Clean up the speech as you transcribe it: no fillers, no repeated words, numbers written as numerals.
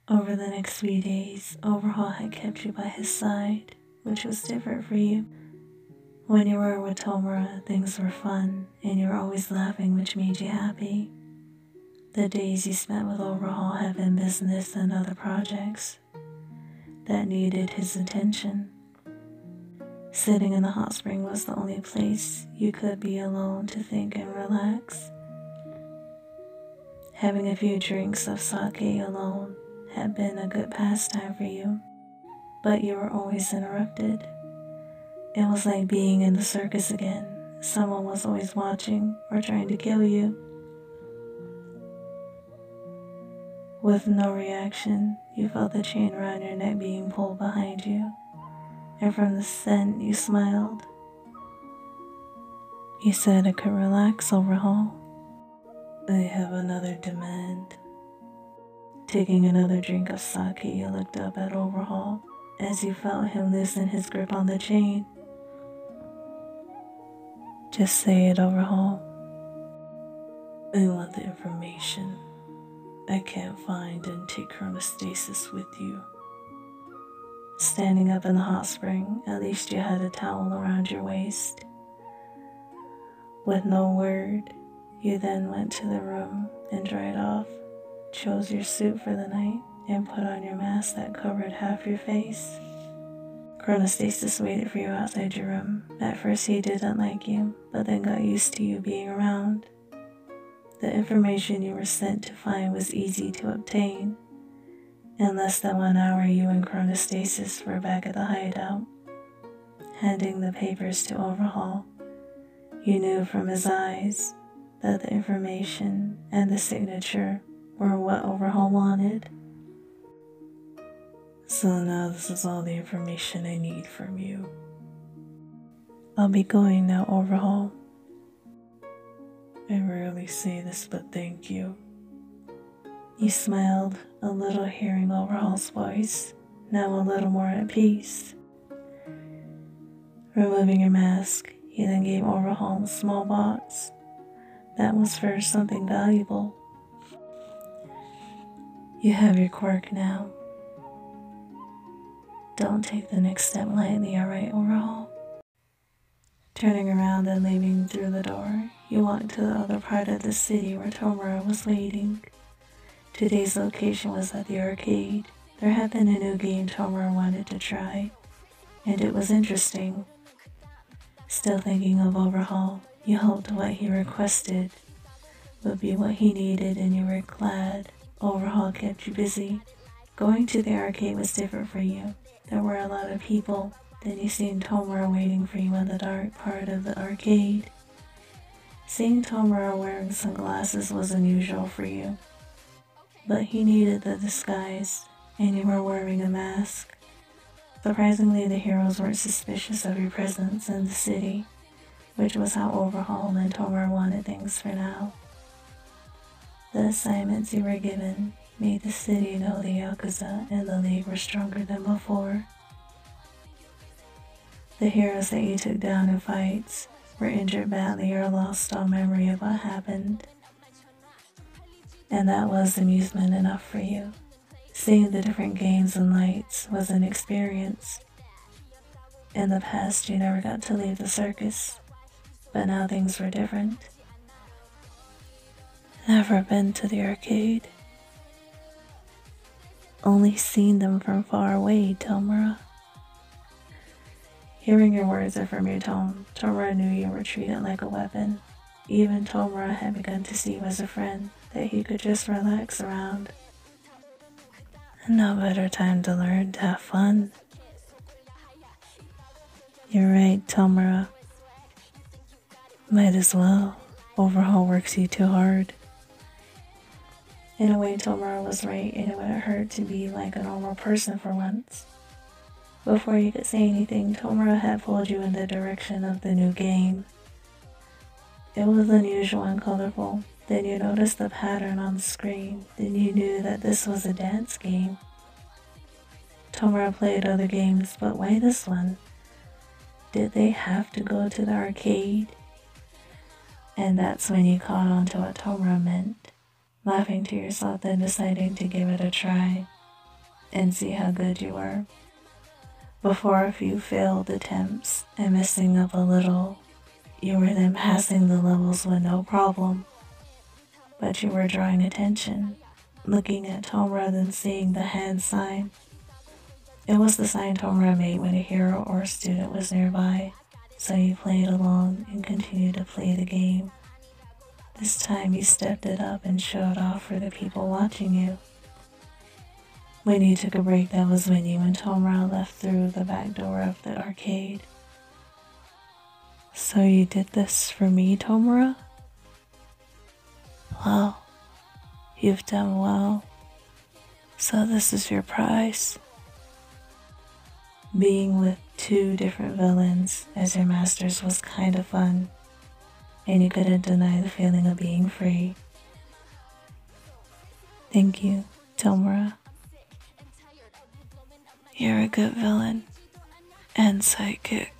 Over the next few days, Overhaul had kept you by his side, which was different for you. When you were with Tomura, things were fun, and you were always laughing, which made you happy. The days you spent with Overhaul had been business and other projects that needed his attention. Sitting in the hot spring was the only place you could be alone to think and relax. Having a few drinks of sake alone had been a good pastime for you, but you were always interrupted. It was like being in the circus again. Someone was always watching or trying to kill you. With no reaction, you felt the chain around your neck being pulled behind you, and from the scent you smiled. You said I could relax, Overhaul. I have another demand. Taking another drink of sake, you looked up at Overhaul as you felt him loosen his grip on the chain. Just say it, Overhaul. I want the information. I can't find and take chronostasis with you. Standing up in the hot spring, at least you had a towel around your waist. With no word, you then went to the room and dried off, chose your suit for the night, and put on your mask that covered half your face. Chronostasis waited for you outside your room. At first he didn't like you, but then got used to you being around. The information you were sent to find was easy to obtain. In less than 1 hour, you and Chronostasis were back at the hideout, handing the papers to Overhaul. You knew from his eyes that the information and the signature were what Overhaul wanted. So now this is all the information I need from you. I'll be going now, Overhaul. I rarely say this, but thank you. You smiled a little, hearing Overhaul's voice, now a little more at peace. Removing your mask, you then gave Overhaul a small box. That was for something valuable. You have your quirk now. Don't take the next step lightly, alright, Overhaul? Turning around and leaving through the door, you walked to the other part of the city where Tomura was waiting. Today's location was at the arcade. There had been a new game Tomura wanted to try, and it was interesting. Still thinking of Overhaul, you hoped what he requested would be what he needed, and you were glad Overhaul kept you busy. Going to the arcade was different for you. There were a lot of people. Then you seen Tomura waiting for you in the dark part of the arcade. Seeing Tomura wearing sunglasses was unusual for you, but he needed the disguise, and you were wearing a mask. Surprisingly, the heroes weren't suspicious of your presence in the city, which was how Overhaul and Tomura wanted things for now. The assignments you were given made the city know the Yakuza and the League were stronger than before. The heroes that you took down in fights were injured badly or lost all memory of what happened. And that was amusement enough for you. Seeing the different games and lights was an experience. In the past, you never got to leave the circus, but now things were different. Never been to the arcade. Only seen them from far away, Tomura. Hearing your words and from your tone, Tomura knew you were treated like a weapon. Even Tomura had begun to see you as a friend that he could just relax around. No better time to learn to have fun. You're right, Tomura. Might as well. Overhaul works you too hard. In a way, Tomura was right, and it wouldn't hurt to be like a normal person for once. Before you could say anything, Tomura had pulled you in the direction of the new game. It was unusual and colorful. Then you noticed the pattern on the screen. Then you knew that this was a dance game. Tomura played other games, but why this one? Did they have to go to the arcade? And that's when you caught on to what Tomura meant, laughing to yourself then deciding to give it a try. and see how good you were. Before a few failed attempts and messing up a little, you were then passing the levels with no problem. But you were drawing attention, looking at Tomura then seeing the hand sign. It was the sign Tomura made when a hero or a student was nearby, so you played along and continued to play the game. This time you stepped it up and showed off for the people watching you. When you took a break, that was when you and Tomura left through the back door of the arcade. So you did this for me, Tomura? Well, you've done well. So this is your prize. Being with two different villains as your masters was kind of fun, and you couldn't deny the feeling of being free. Thank you, Tomura. You're a good villain and sidekick.